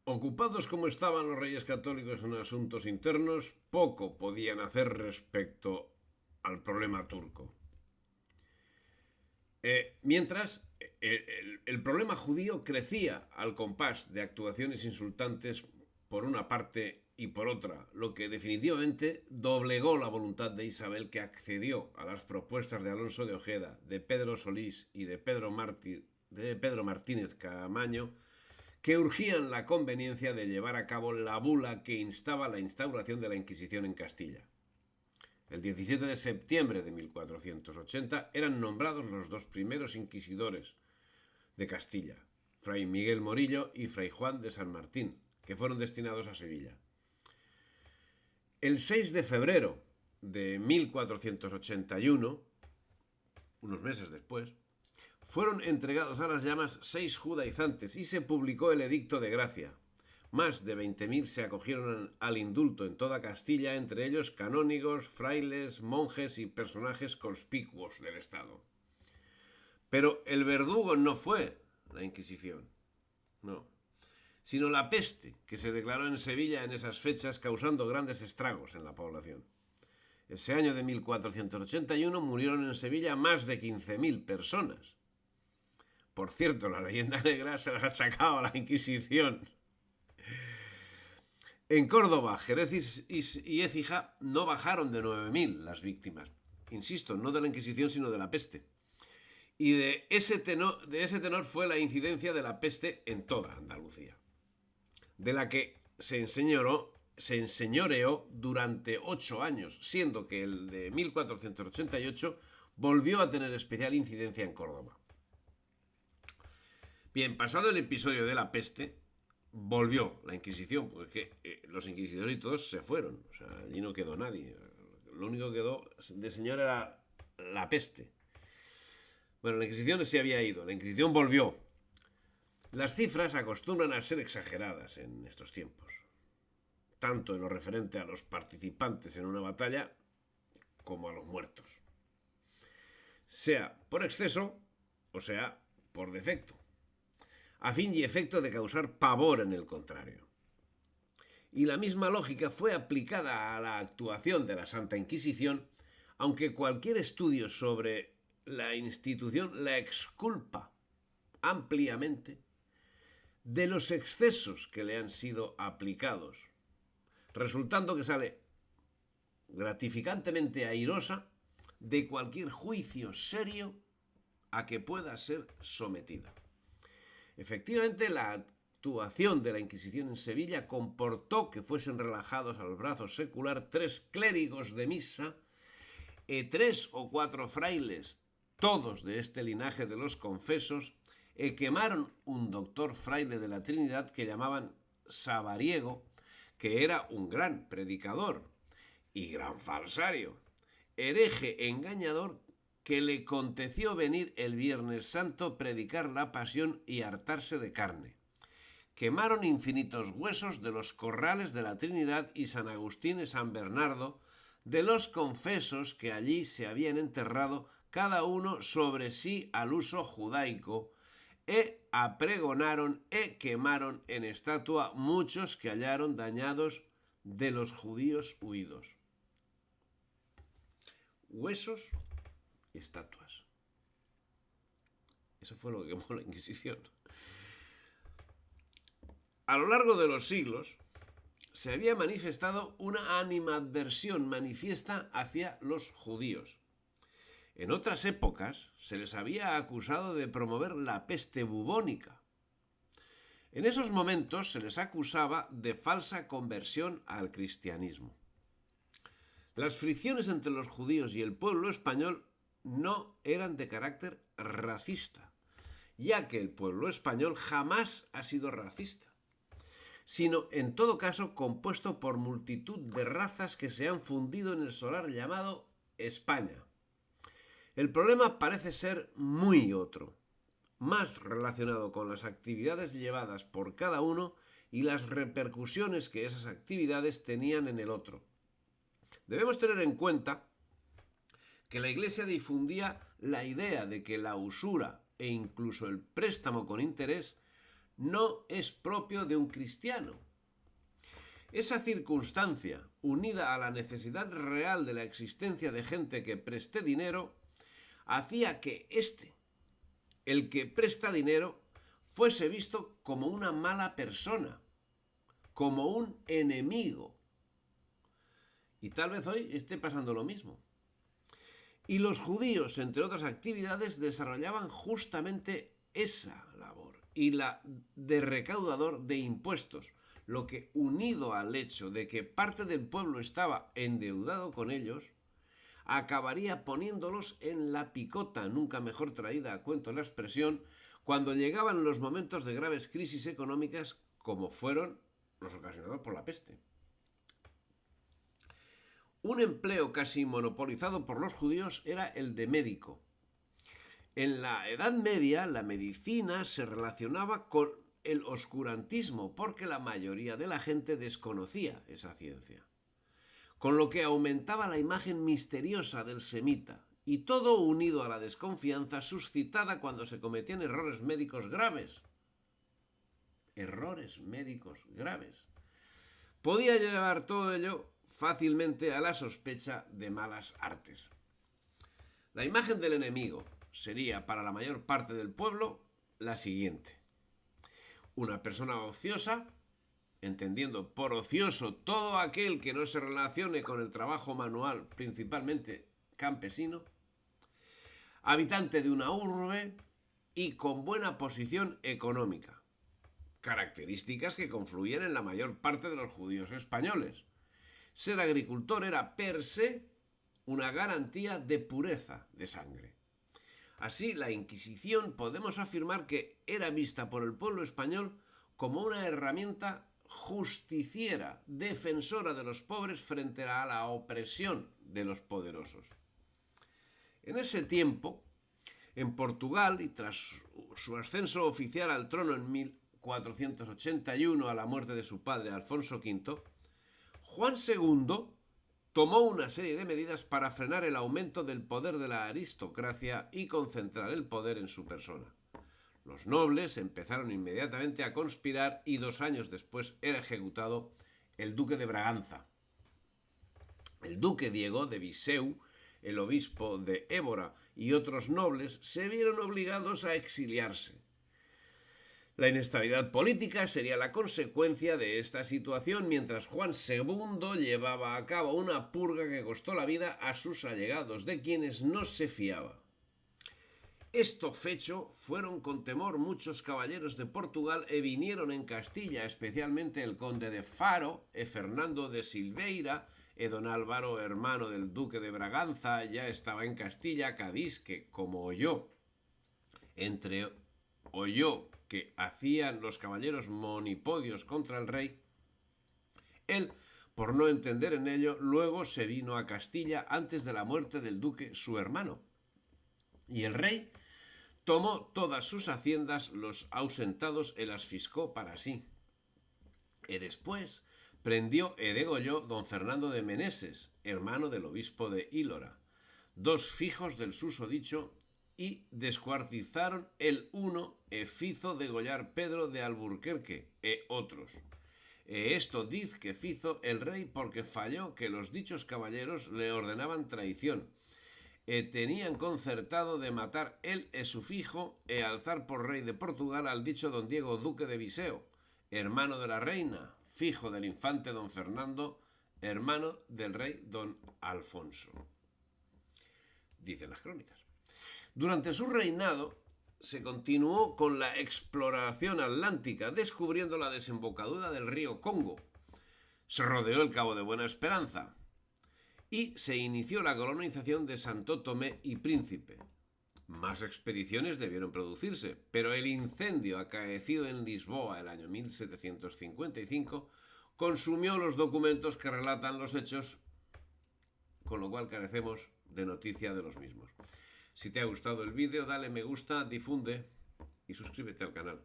Ocupados como estaban los reyes católicos en asuntos internos, poco podían hacer respecto al problema turco. Mientras, el problema judío crecía al compás de actuaciones insultantes por una parte y por otra, lo que definitivamente doblegó la voluntad de Isabel, que accedió a las propuestas de Alonso de Ojeda, de Pedro Solís y de Pedro Martínez Caamaño, que urgían la conveniencia de llevar a cabo la bula que instaba la instauración de la Inquisición en Castilla. El 17 de septiembre de 1480 eran nombrados los dos primeros inquisidores de Castilla, Fray Miguel Morillo y Fray Juan de San Martín, que fueron destinados a Sevilla. El 6 de febrero de 1481, unos meses después, fueron entregados a las llamas 6 judaizantes y se publicó el Edicto de Gracia. Más de 20.000 se acogieron al indulto en toda Castilla, entre ellos canónigos, frailes, monjes y personajes conspicuos del Estado. Pero el verdugo no fue la Inquisición, no, sino la peste, que se declaró en Sevilla en esas fechas, causando grandes estragos en la población. Ese año de 1481 murieron en Sevilla más de 15.000 personas. Por cierto, la leyenda negra se las achacaba a la Inquisición. En Córdoba, Jerez y Écija no bajaron de 9.000 las víctimas. Insisto, no de la Inquisición, sino de la peste. Y de ese tenor fue la incidencia de la peste en toda Andalucía, de la que se enseñoreó durante 8 años, siendo que el de 1488 volvió a tener especial incidencia en Córdoba. Bien, pasado el episodio de la peste, volvió la Inquisición, porque los inquisidores y todos se fueron, o sea, allí no quedó nadie. Lo único que quedó de señor era la peste. Bueno, la Inquisición se había ido, la Inquisición volvió. Las cifras acostumbran a ser exageradas en estos tiempos, tanto en lo referente a los participantes en una batalla como a los muertos, sea por exceso o sea por defecto, a fin y efecto de causar pavor en el contrario. Y la misma lógica fue aplicada a la actuación de la Santa Inquisición, aunque cualquier estudio sobre la institución la exculpa ampliamente de los excesos que le han sido aplicados, resultando que sale gratificantemente airosa de cualquier juicio serio a que pueda ser sometida. Efectivamente, la actuación de la Inquisición en Sevilla comportó que fuesen relajados al brazo secular 3 clérigos de misa y 3 o 4 frailes, todos de este linaje de los confesos, quemaron un doctor fraile de la Trinidad que llamaban Sabariego, que era un gran predicador y gran falsario, hereje engañador, que le conteció venir el Viernes Santo, predicar la pasión y hartarse de carne. Quemaron infinitos huesos de los corrales de la Trinidad y San Agustín y San Bernardo, de los confesos que allí se habían enterrado, cada uno sobre sí al uso judaico, apregonaron quemaron en estatua muchos que hallaron dañados de los judíos huidos. Huesos, estatuas. Eso fue lo que quemó la Inquisición. A lo largo de los siglos se había manifestado una animadversión manifiesta hacia los judíos. En otras épocas se les había acusado de promover la peste bubónica. En esos momentos se les acusaba de falsa conversión al cristianismo. Las fricciones entre los judíos y el pueblo español no eran de carácter racista, ya que el pueblo español jamás ha sido racista, sino en todo caso compuesto por multitud de razas que se han fundido en el solar llamado España. El problema parece ser muy otro, más relacionado con las actividades llevadas por cada uno y las repercusiones que esas actividades tenían en el otro. Debemos tener en cuenta que la Iglesia difundía la idea de que la usura e incluso el préstamo con interés no es propio de un cristiano. Esa circunstancia, unida a la necesidad real de la existencia de gente que preste dinero, hacía que el que presta dinero, fuese visto como una mala persona, como un enemigo. Y tal vez hoy esté pasando lo mismo. Y los judíos, entre otras actividades, desarrollaban justamente esa labor y la de recaudador de impuestos, lo que, unido al hecho de que parte del pueblo estaba endeudado con ellos, acabaría poniéndolos en la picota, nunca mejor traída a cuento la expresión, cuando llegaban los momentos de graves crisis económicas como fueron los ocasionados por la peste. Un empleo casi monopolizado por los judíos era el de médico. En la Edad Media, la medicina se relacionaba con el oscurantismo porque la mayoría de la gente desconocía esa ciencia, con lo que aumentaba la imagen misteriosa del semita, y todo unido a la desconfianza suscitada cuando se cometían errores médicos graves. Errores médicos graves. Podía llevar todo ello fácilmente a la sospecha de malas artes. La imagen del enemigo sería para la mayor parte del pueblo la siguiente: una persona ociosa, entendiendo por ocioso todo aquel que no se relacione con el trabajo manual, principalmente campesino, habitante de una urbe y con buena posición económica, características que confluían en la mayor parte de los judíos españoles. Ser agricultor era per se una garantía de pureza de sangre. Así, la Inquisición podemos afirmar que era vista por el pueblo español como una herramienta justiciera, defensora de los pobres frente a la opresión de los poderosos. En ese tiempo, en Portugal, y tras su ascenso oficial al trono en 1481 a la muerte de su padre Alfonso V, Juan II tomó una serie de medidas para frenar el aumento del poder de la aristocracia y concentrar el poder en su persona. Los nobles empezaron inmediatamente a conspirar y 2 años después era ejecutado el duque de Braganza. El duque Diego de Viseu, el obispo de Évora y otros nobles se vieron obligados a exiliarse. La inestabilidad política sería la consecuencia de esta situación, mientras Juan II llevaba a cabo una purga que costó la vida a sus allegados, de quienes no se fiaba. Esto fecho fueron con temor muchos caballeros de Portugal e vinieron en Castilla, especialmente el conde de Faro, Fernando de Silveira, don Álvaro, hermano del duque de Braganza, ya estaba en Castilla. Cádiz, que como oyó que hacían los caballeros monipodios contra el rey, él, por no entender en ello, luego se vino a Castilla antes de la muerte del duque su hermano. Y el rey tomó todas sus haciendas, los ausentados e las fiscó para sí. Y después prendió e degolló don Fernando de Meneses, hermano del obispo de Ílora, 2 fijos del susodicho, y descuartizaron el uno e fizo degollar Pedro de Alburquerque e otros. Esto diz que fizo el rey porque falló que los dichos caballeros le ordenaban traición, tenían concertado de matar él e su fijo e alzar por rey de Portugal al dicho don Diego duque de Viseu, hermano de la reina, fijo del infante don Fernando, hermano del rey don Alfonso. Dicen las crónicas. Durante su reinado se continuó con la exploración atlántica, descubriendo la desembocadura del río Congo. Se rodeó el Cabo de Buena Esperanza y se inició la colonización de Santo Tomé y Príncipe. Más expediciones debieron producirse, pero el incendio acaecido en Lisboa el año 1755 consumió los documentos que relatan los hechos, con lo cual carecemos de noticia de los mismos. Si te ha gustado el vídeo, dale me gusta, difunde y suscríbete al canal.